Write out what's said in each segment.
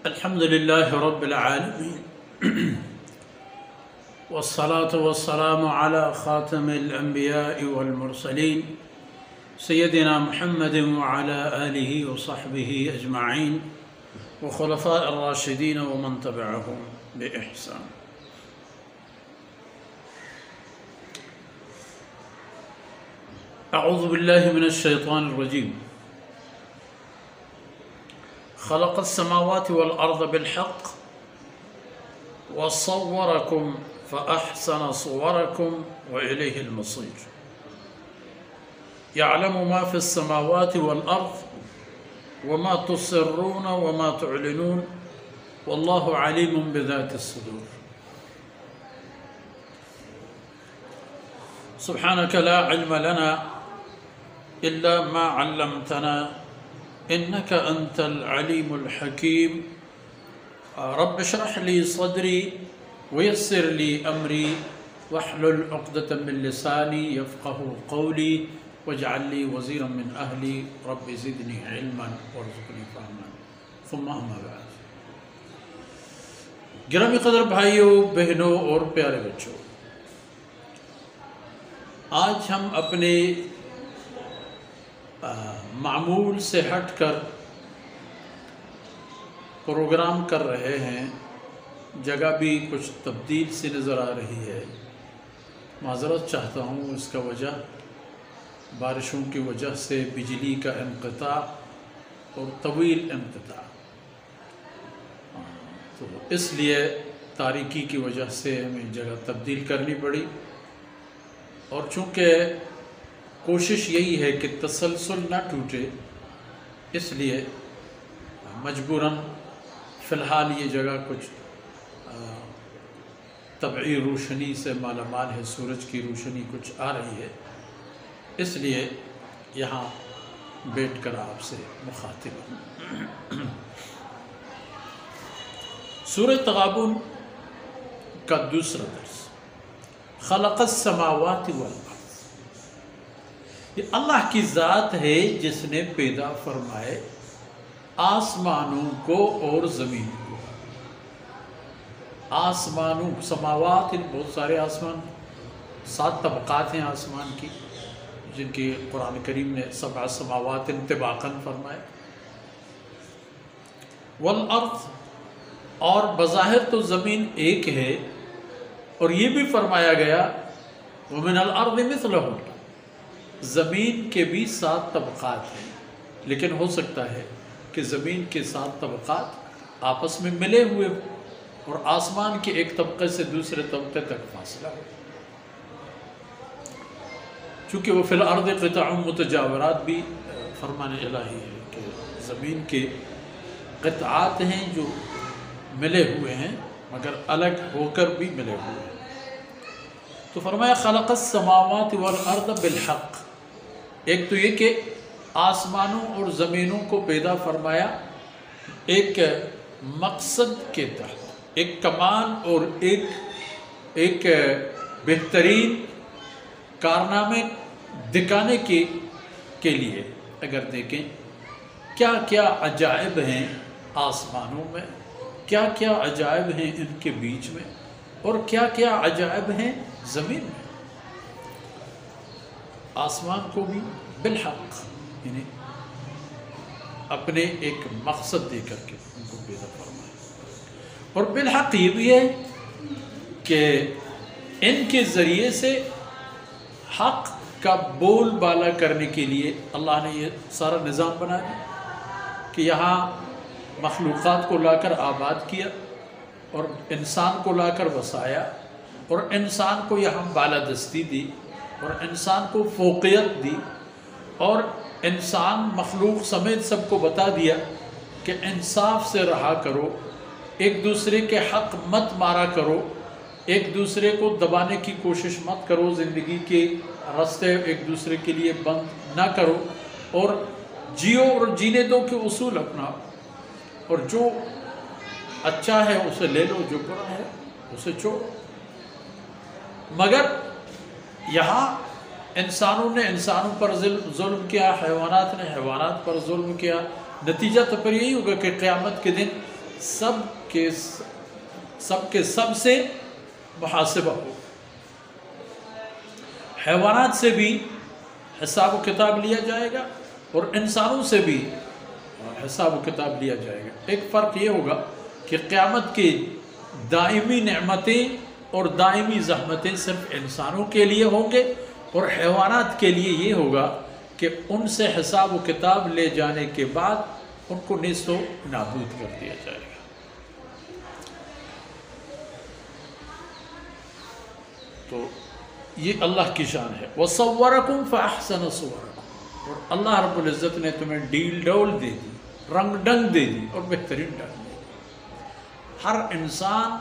الحمد لله رب العالمين والصلاة والسلام على خاتم الأنبياء والمرسلين سيدنا محمد وعلى آله وصحبه أجمعين وخلفاء الراشدين ومن تبعهم بإحسان. أعوذ بالله من الشيطان الرجيم. خلق السماوات والأرض بالحق وصوركم فأحسن صوركم وإليه المصير. يعلم ما في السماوات والأرض وما تسرون وما تعلنون والله عليم بذات الصدور. سبحانك لا علم لنا إلا ما علمتنا إنك أنت العليم الحكيم. رب اشرح لي صدري ويسر لي أمري واحلل عقدة من لساني يفقه قولي واجعل لي وزيرا من أهلي رب زدني علما وارزقني فهما. ثم أما بعد. گرامی قدر بھائیوں، بہنوں اور پیارے بچوں، آج ہم اپنے معمول سے ہٹ کر پروگرام کر رہے ہیں. جگہ بھی کچھ تبدیل سی نظر آ رہی ہے. معذرت چاہتا ہوں، اس کا وجہ بارشوں کی وجہ سے بجلی کا انقطاع اور طویل انقطاع، تو اس لیے تاریکی کی وجہ سے ہمیں جگہ تبدیل کرنی پڑی. اور چونکہ کوشش یہی ہے کہ تسلسل نہ ٹوٹے، اس لیے مجبوراً فی الحال یہ جگہ کچھ طبعی روشنی سے مالا مال ہے. سورج کی روشنی کچھ آ رہی ہے، اس لیے یہاں بیٹھ کر آپ سے مخاطب ہوں. سورہ تغابن کا دوسرا درس، خلق السماوات والارض. یہ اللہ کی ذات ہے جس نے پیدا فرمائے آسمانوں کو اور زمین کو. آسمانوں، سماوات، بہت سارے آسمان، 7 طبقات ہیں آسمان کی، جن کی قرآن کریم نے 7 سماوات طباقاً فرمائے. والارض، اور بظاہر تو زمین ایک ہے، اور یہ بھی فرمایا گیا ومن الارض مثلہ، زمین کے بھی 7 طبقات ہیں. لیکن ہو سکتا ہے کہ زمین کے 7 طبقات آپس میں ملے ہوئے اور آسمان کے ایک طبقے سے دوسرے طبقے تک فاصلہ ہو. چونکہ وہ فی الارض قطع متجاورات بھی فرمان الہی ہے کہ زمین کے قطعات ہیں جو ملے ہوئے ہیں مگر الگ ہو کر بھی ملے ہوئے ہیں. تو فرمایا خلق السماوات والارض بالحق. ایک تو یہ کہ آسمانوں اور زمینوں کو پیدا فرمایا ایک مقصد کے تحت، ایک کمال اور ایک بہترین کارنامے دکھانے کے لیے. اگر دیکھیں کیا کیا عجائب ہیں آسمانوں میں، کیا کیا عجائب ہیں ان کے بیچ میں، اور کیا کیا عجائب ہیں زمین میں. آسمان کو بھی بالحق، یعنی اپنے ایک مقصد دے کر کے ان کو پیدا فرمایا. اور بالحق یہ بھی ہے کہ ان کے ذریعے سے حق کا بول بالا کرنے کے لیے اللہ نے یہ سارا نظام بنا دیا کہ یہاں مخلوقات کو لا کر آباد کیا اور انسان کو لا کر وسایا اور انسان کو یہاں بالادستی دی اور انسان کو فوقیت دی اور انسان مخلوق سمیت سب کو بتا دیا کہ انصاف سے رہا کرو، ایک دوسرے کے حق مت مارا کرو، ایک دوسرے کو دبانے کی کوشش مت کرو، زندگی کے راستے ایک دوسرے کے لیے بند نہ کرو، اور جیو اور جینے دو کے اصول اپنا، اور جو اچھا ہے اسے لے لو، جو برا ہے اسے چھوڑو. مگر یہاں انسانوں نے انسانوں پر ظلم کیا، حیوانات نے حیوانات پر ظلم کیا. نتیجہ تو پھر یہی ہوگا کہ قیامت کے دن سب کے سب سے محاسبہ ہو. حیوانات سے بھی حساب و کتاب لیا جائے گا اور انسانوں سے بھی حساب و کتاب لیا جائے گا. ایک فرق یہ ہوگا کہ قیامت کی دائمی نعمتیں اور دائمی زحمتیں صرف انسانوں کے لیے ہوں گے اور حیوانات کے لیے یہ ہوگا کہ ان سے حساب و کتاب لے جانے کے بعد ان کو نیست و نابود کر دیا جائے گا. تو یہ اللہ کی شان ہے. وَصَوَّرَكُمْ فَأَحْسَنَ صُوَرَكُمْ. اور اللہ رب العزت نے تمہیں ڈیل ڈول دے دی، رنگ ڈنگ دے دی اور بہترین ڈنگ دے دی. ہر انسان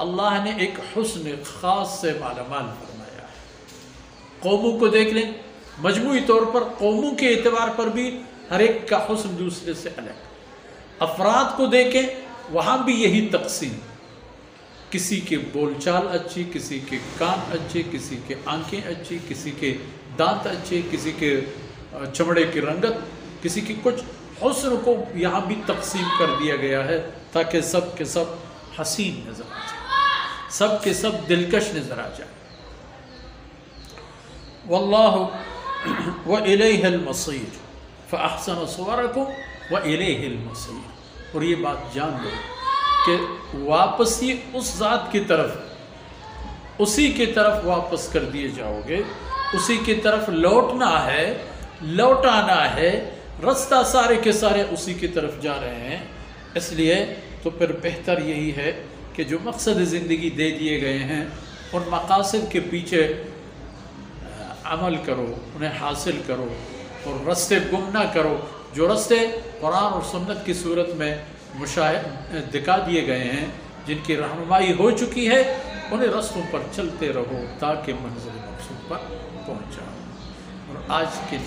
اللہ نے ایک حسن خاص سے مالا مال فرمایا ہے. قوموں کو دیکھ لیں، مجموعی طور پر قوموں کے اعتبار پر بھی ہر ایک کا حسن دوسرے سے الگ. افراد کو دیکھیں، وہاں بھی یہی تقسیم. کسی کے بول چال اچھی، کسی کے کان اچھے، کسی کے آنکھیں اچھی، کسی کے دانت اچھے، کسی کے چمڑے کی رنگت، کسی کی کچھ. حسن کو یہاں بھی تقسیم کر دیا گیا ہے تاکہ سب کے سب حسین نظر آ جائے، سب کے سب دلکش نظر آ جائے. واللہ وإلیہ المصیر فأحسن صورکم وإلیہ المصیر. اور یہ بات جان لو کہ واپسی اس ذات کی طرف، اسی کی طرف واپس کر دیے جاؤ گے، اسی کی طرف لوٹنا ہے، لوٹانا ہے. رستہ سارے کے سارے اسی کی طرف جا رہے ہیں. اس لیے تو پھر بہتر یہی ہے کہ جو مقصد زندگی دے دیے گئے ہیں ان مقاصد کے پیچھے عمل کرو، انہیں حاصل کرو اور رستے گم نہ کرو. جو رستے قرآن اور سنت کی صورت میں دکھا دیے گئے ہیں، جن کی رہنمائی ہو چکی ہے، انہیں رستوں پر چلتے رہو تاکہ منزل مقصود پر پہنچ جاؤ. اور آج کی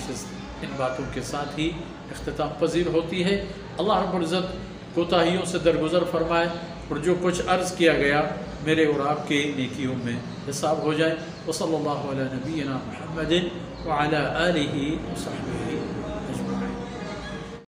ان باتوں کے ساتھ ہی اختتام پذیر ہوتی ہے. اللہ رب العزت کوتاہیوں سے درگزر فرمائے اور جو کچھ عرض کیا گیا میرے اور آپ کے نیکیوں میں حساب ہو جائے. وصلی اللہ علی نبینا محمد وعلی آلہ وصحبہ